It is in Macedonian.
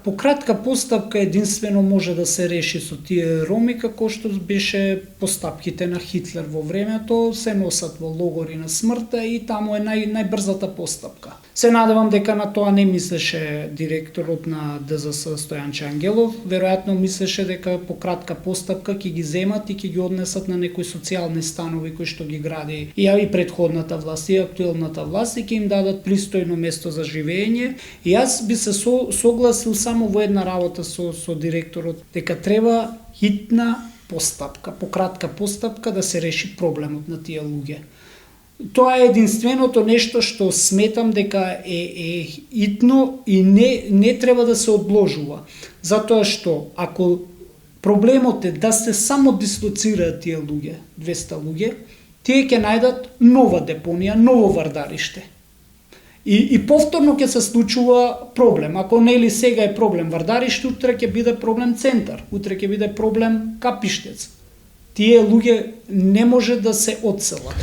По кратка постапка единствено може да се реши со тие роми, како што беше постапките на Хитлер во времето, се носат во логори на смртта и таму е најбрзата постапка. Се надевам дека на тоа не мислеше директорот на ДЗС Стојанче Ангелов, веројатно мислеше дека по кратка постапка ќе ги земат и ќе ги однесат на некои социјални станови кои што ги гради и претходната власт и актуелната власт и ќе им дадат пристојно место за живење. И јас би се согласил само во една работа со директорот, дека треба хитна постапка, по кратка постапка да се реши проблемот на тие луѓе. Тоа е единственото нешто што сметам дека е хитно и не треба да се одложува. Затоа што ако проблемот е да се само дислоцираат тие луѓе, 200 луѓе, тие ќе најдат нова депонија, ново вардариште. И повторно ќе се случува проблем. Ако нели сега е проблем вардариште, утре ќе биде проблем центар, утре ќе биде проблем Капиштец. Тие луѓе не може да се одселат.